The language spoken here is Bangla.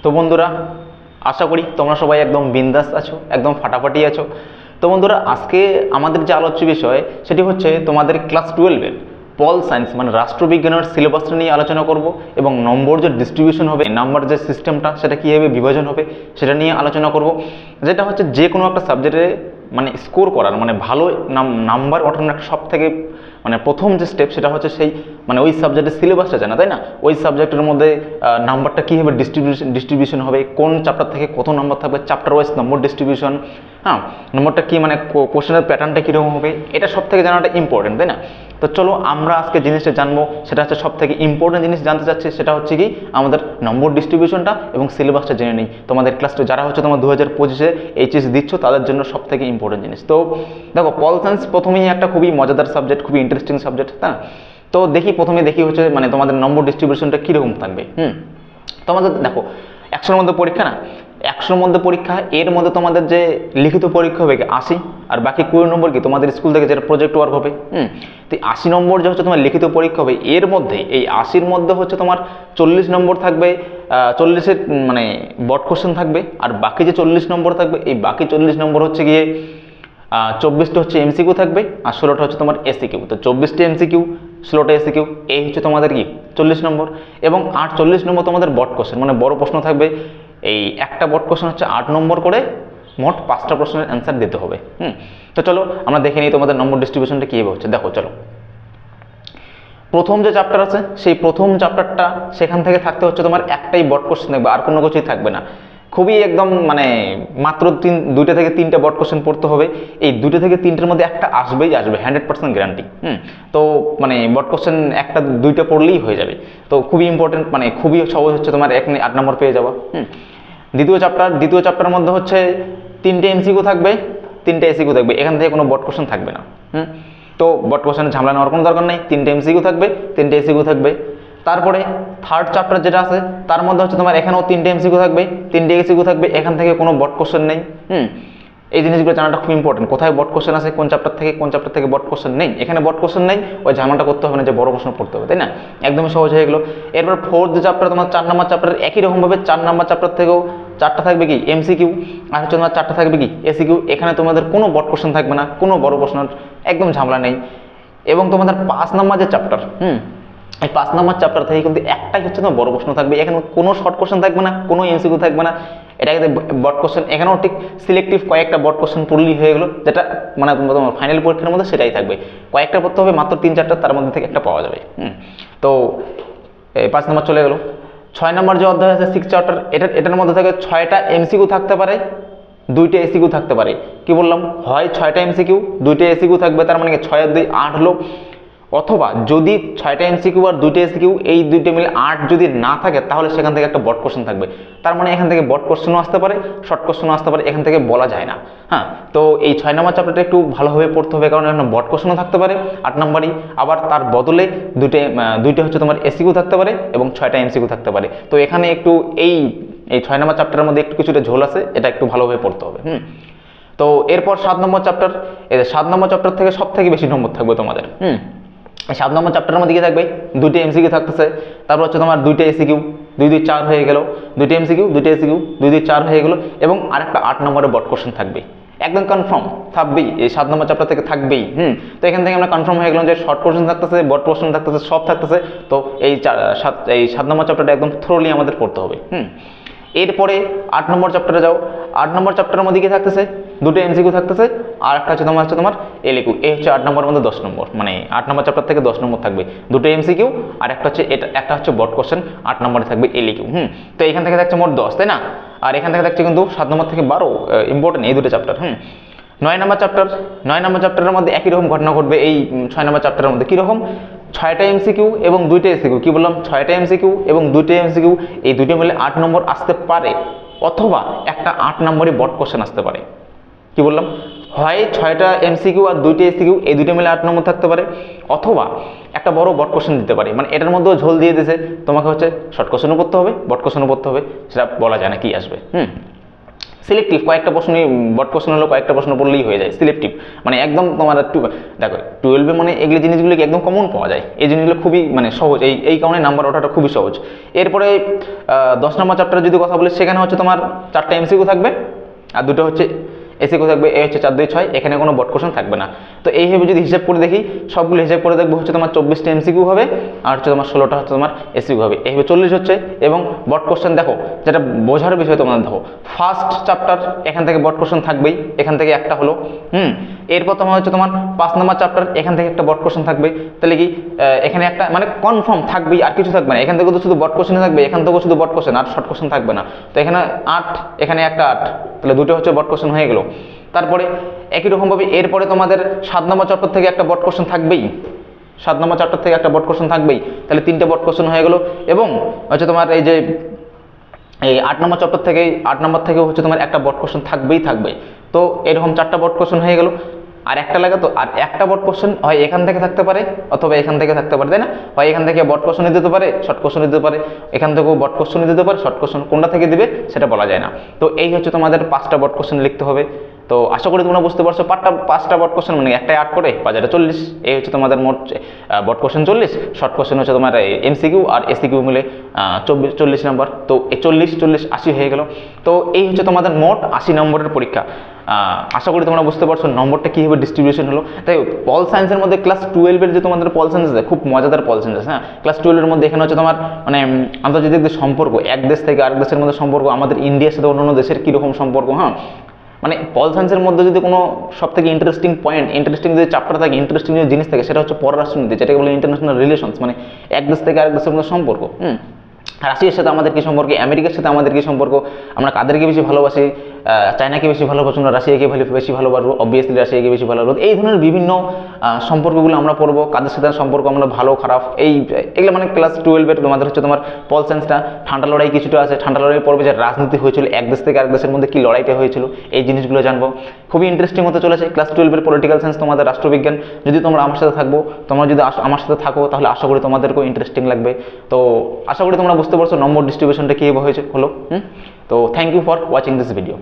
তো বন্ধুরা, আশা করি তোমরা সবাই একদম বিন্দাস আছো, একদম ফাটাফাটি আছো। তো বন্ধুরা, আজকে আমাদের যে আলোচ্য বিষয় সেটি হচ্ছে তোমাদের ক্লাস 12-এর পল সায়েন্স মানে রাষ্ট্রবিজ্ঞানের সিলেবাসটা নিয়ে আলোচনা করব এবং নম্বর যে ডিস্ট্রিবিউশন হবে, নাম্বার যে সিস্টেমটা সেটা কীভাবে বিভাজন হবে সেটা নিয়ে আলোচনা করব। যেটা হচ্ছে যে কোনো একটা সাবজেক্টে মানে স্কোর করার মানে ভালো নাম্বার ওঠানোর একটা সব থেকে মানে প্রথম যে স্টেপ সেটা হচ্ছে সেই মানে ওই সাবজেক্টের সিলেবাসটা জানা, তাই না? ওই সাবজেক্টের মধ্যে নাম্বারটা কীভাবে ডিস্ট্রিবিউশন হবে, কোন চ্যাপ্টার থেকে কত নম্বর থাকবে, চ্যাপ্টার ওয়াইজ নম্বর ডিস্ট্রিবিউশন, হ্যাঁ, নম্বরটা কী মানে কোশ্চেনের প্যাটার্নটা কীরকম হবে, এটা সব থেকে জানাটা ইম্পর্টেন্ট, তাই না? তো চলো আমরা আজকে জিনিসটা জানবো, সেটা হচ্ছে সব থেকে ইম্পর্টেন্ট জিনিস জানতে চাচ্ছি, সেটা হচ্ছে কি আমাদের নম্বর ডিস্ট্রিবিউশনটা এবং সিলেবাসটা জেনে নিই। তোমাদের ক্লাসটা যারা হচ্ছে তোমার 2025-এ এইচএস দিচ্ছ তাদের জন্য সব থেকে ইম্পর্টেন্ট জিনিস। তো দেখো, পল সায়েন্স প্রথমেই একটা খুবই মজাদার সাবজেক্ট, খুবই ইন্টারেস্টিং সাবজেক্ট, তাই না? তো প্রথমে দেখি হচ্ছে মানে তোমাদের নম্বর ডিস্ট্রিবিউশনটা কীরকম থাকবে। তোমাদের দেখো 100-এর মধ্যে পরীক্ষা না, 100-এর মধ্যে পরীক্ষা, এর মধ্যে তোমাদের যে লিখিত পরীক্ষা হবে 80 আর বাকি 20 নম্বর কি তোমাদের স্কুল থেকে যেটা প্রজেক্ট ওয়ার্ক হবে। তো 80 নম্বর যে হচ্ছে তোমার লিখিত পরীক্ষা হবে, এর মধ্যে এই 80-র মধ্যে হচ্ছে তোমার 40 নম্বর থাকবে, 40-এর মানে বট কোশ্চেন থাকবে, আর বাকি যে 40 নম্বর থাকবে এই বাকি 40 নম্বর হচ্ছে গিয়ে 24টা হচ্ছে এমসিকিউ থাকবে আর 16টা হচ্ছে তোমার এসিকিউ। তো 24টা এমসিকিউ, 16টা এসিকিউ, এই হচ্ছে তোমাদের কি 40 নম্বর। এবং 48 নম্বর তোমাদের বট কোশ্চেন মানে বড় প্রশ্ন থাকবে। এই একটা বট কোশ্চেন হচ্ছে 8 নম্বর করে, মোট 5টা প্রশ্নের অ্যান্সার দিতে হবে। তো চলো আমরা দেখে নিই তোমাদের নম্বর ডিস্ট্রিবিউশনটা কীভাবে হচ্ছে। দেখো চলো, প্রথম যে চ্যাপ্টার আছে সেই প্রথম চ্যাপ্টারটা সেখান থেকে থাকতে হচ্ছে তোমার একটাই বট কোশ্চেন থাকবে, আর কোনো কিছুই থাকবে না। খুবই একদম মানে মাত্র 2টা থেকে 3টা বট কোশ্চেন পড়তে হবে। এই 2টা থেকে 3টার মধ্যে একটা আসবেই আসবে, 100% গ্যারান্টি। তো মানে বট কোশ্চেন 1-2টা পড়লেই হয়ে যাবে। তো খুবই ইম্পর্টেন্ট, মানে খুবই সহজ হচ্ছে তোমার 8 নম্বর পেয়ে যাওয়া। দ্বিতীয় চ্যাপ্টারের মধ্যে হচ্ছে 3টে এমসিকিউ থাকবে, 3টে এসিকিউ থাকবে, এখান থেকে কোনো বট কোশ্চেন থাকবে না। তো বট কোশ্চেনের ঝামেলা নেওয়ার কোনো দরকার নেই, 3টে এমসিকিউ থাকবে, 3টে এসিকিউ থাকবে। তারপরে থার্ড চ্যাপ্টার যেটা আছে তার মধ্যে হচ্ছে তোমার এখানেও 3টে এমসিকিউ থাকবে, 3টে এসিকিউ থাকবে, এখান থেকে কোনো বট কোশ্চেন নেই। এই জিনিসগুলো জানাটা খুব ইম্পর্টেন্ট, কোথায় বট কোশ্চেন আছে, কোন চ্যাপ্টার থেকে বট কোশ্চেন নেই। এখানে বট কোশ্চেন নেই, ওই ঝামেলাটা করতে হবে না যে বড় প্রশ্ন পড়তে হবে, তাই না? একদমই সহজ হয়ে গেলো। এরপর ফোর্থ যে চ্যাপ্টার তোমার 4 নম্বর চ্যাপ্টার, একই রকমভাবে 4 নম্বর চ্যাপ্টার থেকেও 4টা থাকবে কি এমসিকিউ, আর হচ্ছে তোমার 4টা থাকবে কি এসিকিউ। এখানে তোমাদের কোনো বট কোশ্চেন থাকবে না, কোনো বড় প্রশ্নের একদম ঝামেলা নেই। এবং তোমাদের 5 নম্বর যে চ্যাপ্টার, এই 5 নম্বর চ্যাপ্টার থেকে কিন্তু একটাই হচ্ছে তোমার বড় প্রশ্ন থাকবে, এখানে কোনো শর্ট কোশ্চেন থাকবে না, কোনো এমসিকিউ থাকবে না। এটা কিন্তু বট কোশ্চেন, এখানেও ঠিক সিলেক্টিভ কয়েকটা বট কোশ্চেন পড়লেই হয়ে গেলো, যেটা মানে তোমার ফাইনাল পরীক্ষার মধ্যে সেটাই থাকবে। কয়েকটা পড়তে হবে, মাত্র 3-4টা, তার মধ্যে থেকে একটা পাওয়া যাবে। তো 5 নম্বর চলে গেল। 6 নম্বর যে অধ্যায় আছে 6 চ্যাপ্টার, এটার মধ্যে থেকে 6টা এমসিকিউ থাকতে পারে, 2টে এসিকিউ থাকতে পারে। কি বললাম, হয় 6টা এমসিকিউ 2টে এসিকিউ থাকবে, তার মানে 6 আর 2 8 হলো। অথবা যদি 6টা এমসিকিউ আর 2টে এসিকিউ এই 2টে মিলে 8 যদি না থাকে, তাহলে সেখান থেকে একটা বট কোশ্চেন থাকবে। তার মানে এখান থেকে বট কোশ্চেনও আসতে পারে, শর্ট কোশ্চেনও আসতে পারে, এখান থেকে বলা যায় না। তো এই 6 নম্বর চ্যাপ্টারটা একটু ভালোভাবে পড়তে হবে, কারণ এখানে বট কোশ্চেনও থাকতে পারে 8 নম্বরই, আবার তার বদলে 2টে হচ্ছে তোমার এসিকিউ থাকতে পারে এবং 6টা এমসিকিউ থাকতে পারে। তো এখানে একটু এই 6 নম্বর চ্যাপ্টারের মধ্যে একটু কিছুটা ঝোল আছে, এটা একটু ভালোভাবে পড়তে হবে। তো এরপর 7 নম্বর চ্যাপ্টার, এই 7 নম্বর চ্যাপ্টার থেকে সব থেকে বেশি নম্বর থাকবে তোমাদের। 7 নম্বর চ্যাপ্টারের মধ্যে কি থাকবে, 2টে এমসিকিউ থাকতেছে, তারপর হচ্ছে তোমার 2টে এসিকিউ, 2 2 4 হয়ে গেল, 2টে এমসিকিউ 2টে এসিকিউ 2 2 4 হয়ে গেল, এবং আরেকটা 8 নম্বরের বট কোশ্চেন থাকবে। একদম কনফার্ম থাকবেই, এই 7 নম্বর চ্যাপ্টার থেকে থাকবেই। তো এখান থেকে আমরা কনফার্ম হয়ে গেলাম যে শর্ট কোশ্চেন থাকতেছে, বট কোশ্চেন থাকতেছে, সব থাকতেছে। তো এই 7 নম্বর চ্যাপ্টারটা একদম থ্রোলি আমাদের পড়তে হবে। এরপরে 8 নম্বর চ্যাপ্টারে যাও। 8 নম্বর চ্যাপ্টারের মধ্যে কি থাকতেছে, 2টে এমসিকিউ থাকতেছে, আর একটা হচ্ছে তোমার এলকিউ। এই হচ্ছে 8 নম্বরের মধ্যে 10 নম্বর, মানে 8 নম্বর চ্যাপ্টার থেকে 10 নম্বর থাকবে, 2টে এমসিকিউ আর একটা হচ্ছে একটা হচ্ছে বট কোশ্চেন, 8 নম্বরে থাকবে এলকিউ। তো এখান থেকে থাকছে মোট 10, তাই না? আর এখান থেকে থাকছে কিন্তু 7 নম্বর থেকে 12 ইম্পর্টেন্ট এই 2টে চ্যাপ্টার। 9 নম্বর চ্যাপ্টারের মধ্যে একই রকম ঘটনা ঘটবে এই 6 নম্বর চ্যাপ্টারের মধ্যে। কীরকম, 6টা এমসিকিউ এবং 2টে এসিকিউ। কি বললাম, 6টা এমসিকিউ এবং 2টে এমসিকিউ, এই 2টে মিলে 8 নম্বর আসতে পারে, অথবা একটা 8 নম্বরই বট কোশ্চেন আসতে পারে। কি বললাম, হয় 6টা এমসিকিউ আর 2টে এসিকিউ, এই 2টে মিলে 8 নম্বর থাকতে পারে, অথবা একটা বড় বট কোশ্চেন দিতে পারে। মানে এটার মধ্যেও ঝোল দিয়ে দিয়েছে, তোমাকে হচ্ছে শর্ট কোশ্চেনও পড়তে হবে, বট কোশ্চেনও পড়তে হবে, সেটা বলা যায় না কি আসবে। সিলেক্টিভ, কয়েকটা প্রশ্নই বট কোশ্চেন হলো, কয়েকটা প্রশ্ন পড়লেই হয়ে যায় সিলেক্টিভ, মানে একদম তোমার দেখো 12-এ মানে এগুলি জিনিসগুলোকে একদম কমন পাওয়া যায়, এই জিনিসগুলো খুবই মানে সহজ, এই কারণে নাম্বার ওঠাটা খুবই সহজ। এরপরে 10 নম্বর চ্যাপ্টারে যদি কথা বলি, সেখানে হচ্ছে তোমার 4টা এমসিকিউ থাকবে আর 2টো হচ্ছে এসিকিউ থাকবে। এই হচ্ছে 4 2 6, এখানে কোনো বট কোশ্চেন থাকবে না। তো এইভাবে যদি হিসাব করে দেখি, সবগুলো হিসাব করে দেখবো হচ্ছে তোমার 24টা এমসিকিউ হবে আর হচ্ছে তোমার 16টা হচ্ছে তোমার এসিকিউ হবে, এইভাবে 40 হচ্ছে। এবং বট কোশ্চেন দেখো, যেটা বোঝার বিষয় তোমাদের দেখো, ফার্স্ট চ্যাপ্টার এখান থেকে বট কোশ্চেন থাকবেই, এখান থেকে একটা হলো। এরপর তোমার হচ্ছে তোমার 5 নম্বর চ্যাপ্টার, এখান থেকে একটা বট কোশ্চেন থাকবে। তাহলে কি এখানে একটা মানে কনফার্ম থাকবেই, আর কিছু থাকবে না। এখান থেকে তো শুধু বট কোশ্চেন থাকবে, এখান থেকেও শুধু বট কোশ্চেন, আর শর্ট কোশ্চেন থাকবে না। তো এখানে 8, এখানে একটা 8, তাহলে 2টো হচ্ছে বট কোশ্চেন হয়ে গেল। তারপরে একই রকমভাবে এরপরে তোমাদের 7 নম্বর চ্যাপ্টার থেকে একটা বট কোশ্চেন থাকবেই, 7 নম্বর চ্যাপ্টার থেকে একটা বট কোশ্চেন থাকবেই, তাহলে 3টে বট কোশ্চেন হয়ে গেল। এবং হচ্ছে তোমার এই যে এই 8 নম্বর চ্যাপ্টার থেকে, 8 নম্বর থেকেও হচ্ছে তোমার একটা বট কোশ্চেন থাকবেই থাকবে। তো এরকম 4টা বট কোশ্চেন হয়ে গেল। আর একটা লাগে, তো আর একটা বট কোশ্চেন হয় এখান থেকে থাকতে পারে অথবা এখান থেকে থাকতে পারে, তাই না? হয় এখান থেকে বট কোশ্চেনই দিতে পারে, শর্ট কোশ্চেন দিতে পারে, এখান থেকেও বট কোশ্চেনই দিতে পারে, শর্ট কোশ্চেন, কোনটা থেকে দিবে সেটা বলা যায় না। তো এই হচ্ছে তোমাদের 5টা বট কোশ্চেন লিখতে হবে। তো আশা করি তোমরা বুঝতে পারছো, 5টা বট কোশ্চেন মানে একটাই 8 করে 5 40, এই হচ্ছে তোমাদের মোট বট কোশ্চেন 40, শর্ট কোশ্চেন হচ্ছে তোমার এমসিকিউ আর এসিকিউ মিলে 40 নম্বর। তো এই 40 40 80 হয়ে গেল। তো এই হচ্ছে তোমাদের মোট 80 নম্বরের পরীক্ষা। আশা করি তোমরা বুঝতে পারছো নম্বরটা কীভাবে ডিস্ট্রিবিউশন হলো। তাই পল সায়েন্সের মধ্যে ক্লাস 12-এর যে তোমাদের পল সায়েন্স আছে, খুব মজাদার পল সায়েন্স আছে। হ্যাঁ, ক্লাস 12-এর মধ্যে এখানে হচ্ছে তোমার মানে আন্তর্জাতিক যে সম্পর্ক, এক দেশ থেকে আরেক দেশের মধ্যে সম্পর্ক, আমাদের ইন্ডিয়ার সাথে অন্যান্য দেশের কীরকম সম্পর্ক। হ্যাঁ, মানে পল সায়েন্সের মধ্যে যদি কোনো সব থেকে ইন্টারেস্টিং পয়েন্ট, ইন্টারেস্টিং যদি চ্যাপ্টার থাকে, ইন্টারেস্টিং যদি জিনিস থাকে, সেটা হচ্ছে পররাষ্ট্রনীতি, যেটাকে বলে ইন্টারন্যাশনাল রিলেশনস, মানে এক দেশ থেকে আরেক দেশের মধ্যে সম্পর্ক। রাশিয়ার সাথে আমাদের কী সম্পর্ক, আমেরিকার সাথে আমাদের কী সম্পর্ক, আমরা কাদেরকে বেশি ভালোবাসি, চায়নাকে বেশি ভালোবাসি, আমরা রাশিয়াকে বেশি ভালোবাসবো, অবভিয়াসলি রাশিয়াকে বেশি ভালোবাসবো। এই ধরনের বিভিন্ন সম্পর্কগুলো আমরা পড়বো, কাদের সাথে সম্পর্ক আমরা ভালো খারাপ, এগুলো মানে ক্লাস 12-এর তোমাদের হচ্ছে তোমার পল সায়েন্সটা। ঠান্ডা লড়াই কিছুটা আছে, ঠান্ডা লড়াই পড়বে, যে রাজনীতি হয়েছিল এক দেশ থেকে আরেক দেশের মধ্যে কী লড়াইটা হয়েছিল, এই জিনিসগুলো জানবো। খুবই ইন্টারেস্টিং হতে চলেছে ক্লাস 12-এর পলিটিক্যাল সায়েন্স, তোমাদের রাষ্ট্রবিজ্ঞান। যদি তোমরা আমার সাথে থাকবো, তোমরা যদি আমার সাথে থাকো, তাহলে আশা করি তোমাদেরকেও ইন্টারেস্টিং লাগবে। তো আশা করি তোমরা বুঝতে পারছো নম্বর ডিস্ট্রিবিউশনটা কীভাবে হলো। তো thank you for watching this video.